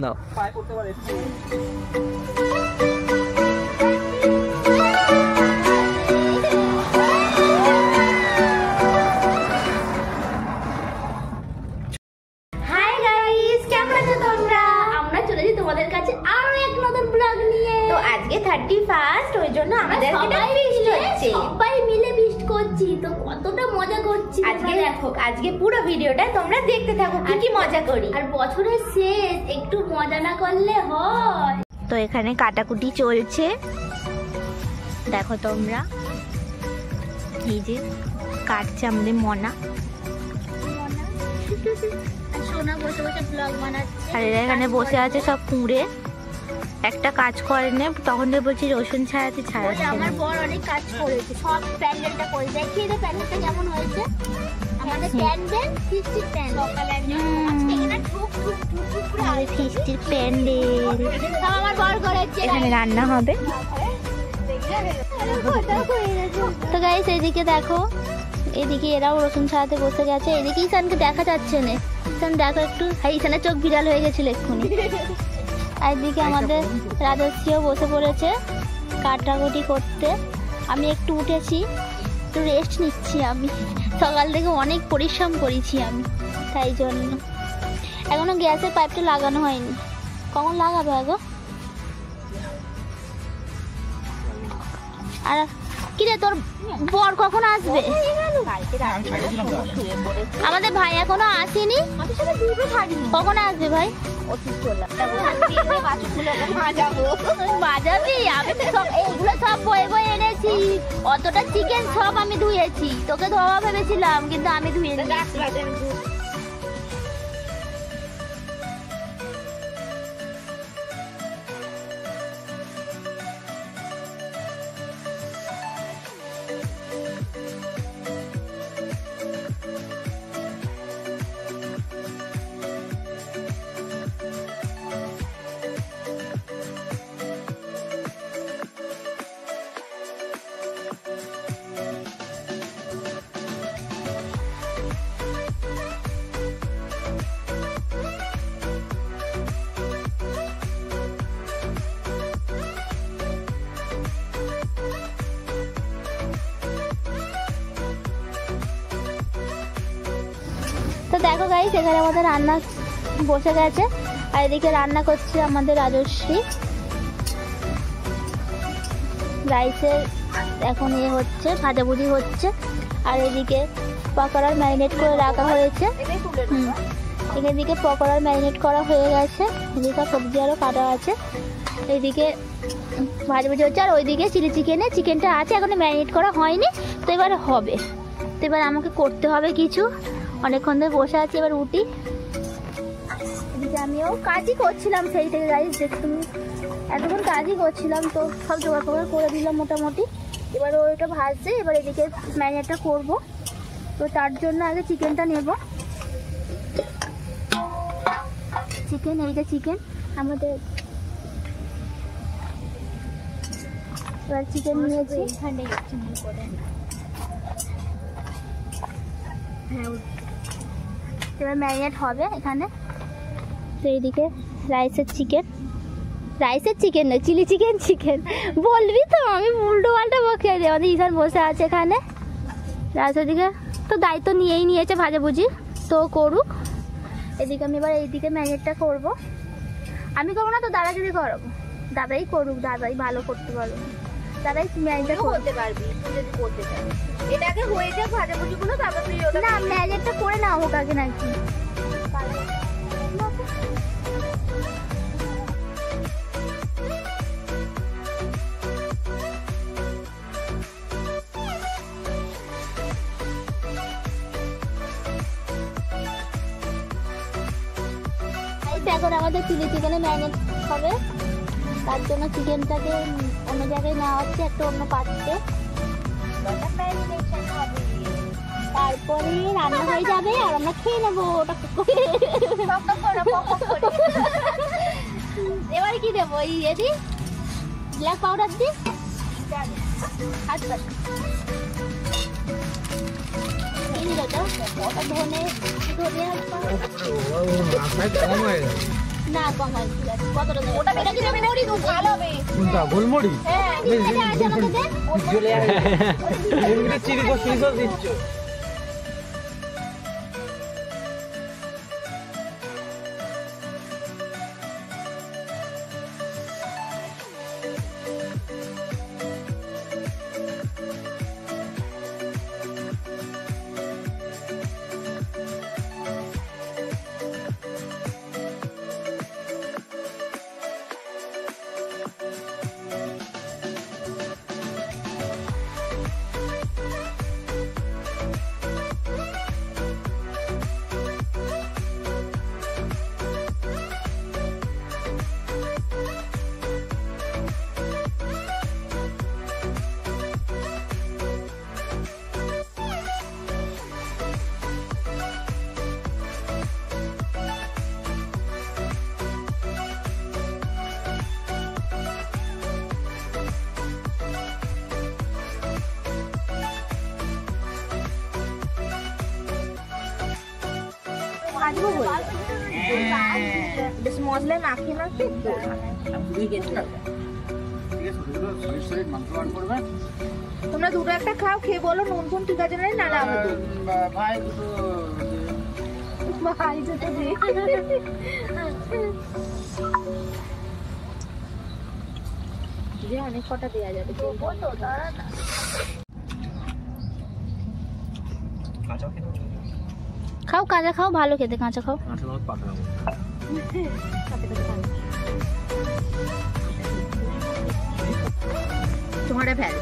নাও। তোমাদের কাছে আরো এক নতুন ব্লগ নিয়ে। তো আজকে 31 ওই জন্য আমাদের সবাই মিলে ফিস্ট করছি। তো কতটা মজা করছি আজকে দেখো। আজকে পুরো ভিডিওটা তোমরা দেখতে থাকো কি কি মজা করি। আর বছরের শেষ একটু মজা না করলে হয়। তো এখানে কাটাকুটি চলছে দেখো তোমরা, এই যে কাটছে আমাদের মনা। সোনা বসে বসে ব্লগ বানাচ্ছে। আর এখানে বসে আছে সব কুঁড়ে, একটা কাজ করেনি। তখন তো বলছি রসুন ছাড়াতে ছাড়াচ্ছে। আমার বর অনেক কাজ করেছে, সব প্যান্ডেলটা করে দেখিয়ে দে। প্যান্ডেলটা কেমন হয়েছে আমাদের? প্যান্ডেল ফিস্টির প্যান্ডেল, সকালে আজকে এখানে ঠুক ঠুক ঠুক ঠুক করে ফিস্টির প্যান্ডেল সব আমার বর করেছে। এখানে রান্না হবে। তো গাইস এইদিকে দেখো, এদিকে এরাও রসুন ছাড়াতে বসে গেছে। এদিকে ঈশানকে দেখা যাচ্ছে না। ঈশান দেখো একটু, হ্যাঁ ঈশানের চোখ বিড়াল হয়ে গেছিল এক্ষুনি। আর এদিকে আমাদের রাজশ্রীও বসে পড়েছে কাটাকুটি করতে। আমি একটু উঠেছি, একটু রেস্ট নিচ্ছি। আমি সকাল থেকে অনেক পরিশ্রম করেছি আমি, তাই জন্য। এখনো গ্যাসের পাইপটা লাগানো হয়নি। কখন লাগাবে গো? আর কিরে তোর বর কখন আসবে? আমাদের ভাই এখনো আসেনি। কখন আসবে ভাই? বাজাবি? আমি তো সব এইগুলো সব বয়ে বয়ে এনেছি। অতটা চিকেন সব আমি ধুয়েছি। তোকে ধোয়া ভেবেছিলাম কিন্তু আমি ধুয়ে তো দেখো গাইস, এখানে আমাদের রান্না বসে গেছে। আর এদিকে রান্না করছে আমাদের রাজশ্রী। রাইসের এখন হচ্ছে, ভাজাভুজি হচ্ছে। আর এদিকে পকোড়ার ম্যারিনেট করে রাখা হয়েছে। এদিকে পকোড়ার ম্যারিনেট করা হয়ে গেছে। এদিকে সবজি আরও কাটা আছে। এদিকে ভাজাভুজি হচ্ছে। আর ওইদিকে চিলি চিকেনটা আছে, এখনো ম্যারিনেট করা হয়নি। তো এবার হবে। তো এবার আমাকে করতে হবে কিছু। অনেকক্ষণ ধরে বসে আছি, এবার উঠি। এদিকে আমিও কাজই করছিলাম সেই থেকে গাইস। তুমি এতক্ষণ কাজই করছিলাম, তো সব জোগাড় ফোগাড় করে দিলাম মোটামুটি। এবার ওইটা ভাজছে। এবার এদিকে ম্যারিনেটটা করব। তো তার জন্য আগে চিকেনটা নেব। চিকেন, এইটা চিকেন আমাদের। এবার চিকেন নিয়েছি। এবার ম্যারিনেট হবে এখানে। তো এইদিকে রাইসের চিকেন না, চিলি চিকেন বলবি তো? আমি উল্টো পাল্টা বকে দিই। আমাদের ঈশান বসে আছে এখানে। রাইসের দিকে তো দায়িত্ব নিয়েই নিয়েছে ভাজাভুজি, তো করুক। এদিকে আমি এবার এইদিকে ম্যারিনেটটা করব। আমি করবো না তো দাদা যদি করাবো। দাদাই করুক, দাদাই ভালো করতে পারবো। দাদাই ম্যারিনেটটা করতে পারবি যদি করতে চাই। এটা আগে হয়ে যাক ভাজাভুজিগুলো, তারপর তুই ওটা না ম্যারিনেটটা করে নাও হোক আগে নাকি। এখন আমাদের চিলি চিকেনে ম্যারিনেট হবে। তার জন্য চিকেনটাকে অন্য জায়গায় নেওয়া হচ্ছে, একটা অন্য পাত্রে। তারপরে রান্না হয়ে যাবে আর আমরা খেয়ে নেবো। এবারে কি দেবো? এই ব্ল্যাক পাউডার দি। আচ্ছা ধনে না কম হয় ঠিক আছে কতটা দেব ওটা বেশি দেবে না ওই ভালো হবে কোনটা গোলমরি হ্যাঁ আছে আমাকে দে চলে আসে এমনি চিনি কো চিনি সব দিচ্ছ বেশ মশলা মাখিয়ে মাখিয়ে তোমরা দুটো একটা খাও খেয়ে বলো নুন ফুন ঠিক আছে না না ভাই দুটো ভাই দুটো দিয়ে অনেক কটা দেওয়া যাবে খাও কাঁচা খাও ভালো খেতে কাঁচা খাও তোমারে ফেল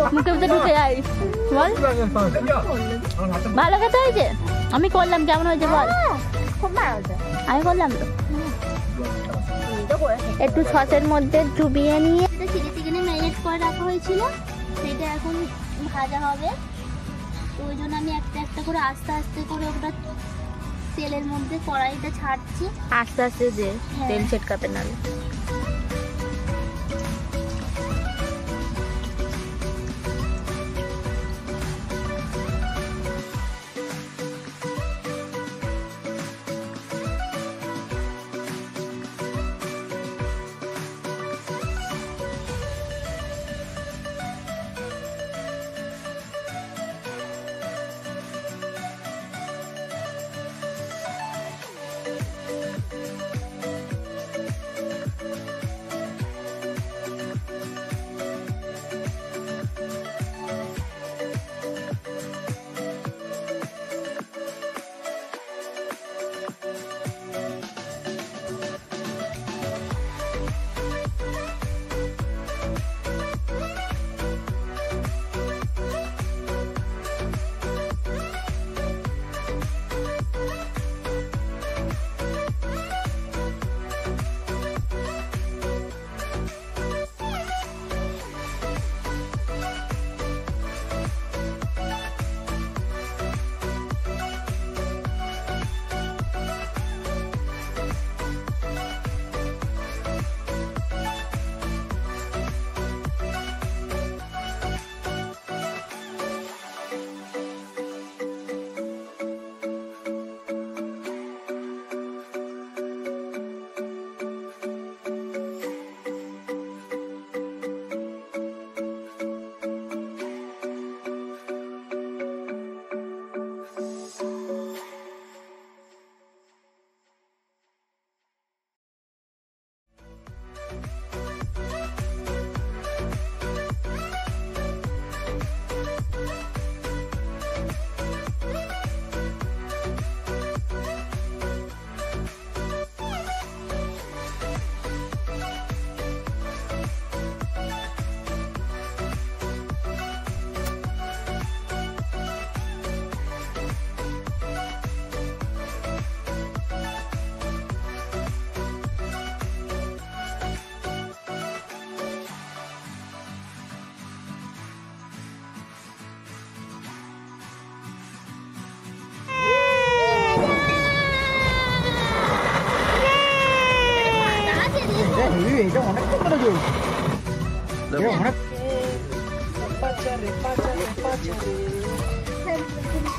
মুখে ভিতরে ঢুকে যাই বল ভালো খেতে হয়েছে আমি করলাম কেমন হয়েছে বল খুব ভালো হয়েছে আমি করলাম তো একটু সসের মধ্যে ডুবিয়ে নিয়ে চিলি চিকেনে ম্যারিনেট করে রাখা হয়েছিল সেটা এখন ভাজা হবে তো ওই জন্য আমি একটা একটা করে আস্তে আস্তে করে ওটা তেলের মধ্যে কড়াইটা ছাড়ছি আস্তে আস্তে যে তেল ছেটকাতে নালে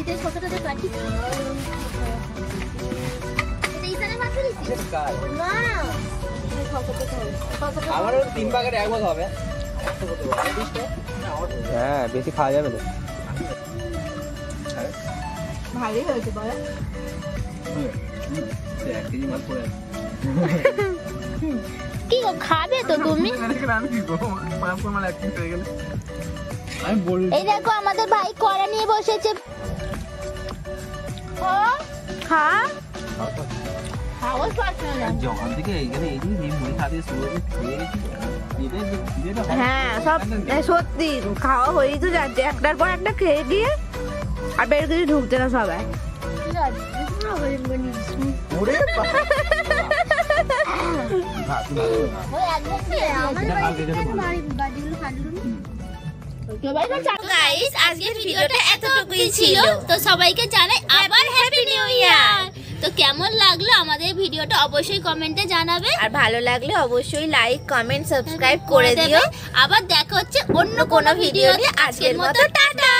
শীতের শসাটাতে কাটি এইখানে মাত্র দিছি না আমার 3 প্যাকেট এক বছর হবে হ্যাঁ বেশি খাওয়া যাবে না ভালোই হয়েছে বল কি গো খাবে তো তুমি এই দেখো আমাদের ভাই কড়া নিয়ে বসেছে ও খা খাওয়ার পারছে না যখন থেকে এইখানে এই যে মুড়ি খাতে শুরু হ্যাঁ সব সত্যি খাওয়া হয়েই তো যাচ্ছে একটার পর একটা খেয়ে দিয়ে আর বের করে ঢুকছে না সবাই গাইস আজকের ভিডিওটা এতটুকুই ছিল তো সবাইকে জানাই আবার হ্যাপি নিউ ইয়ার তো কেমন লাগলো আমাদের ভিডিওটা অবশ্যই কমেন্টে জানাবে আর ভালো লাগলে অবশ্যই লাইক কমেন্ট সাবস্ক্রাইব করে দিও আবার দেখা হচ্ছে অন্য কোনো ভিডিওতে আজকের মতো টাটা।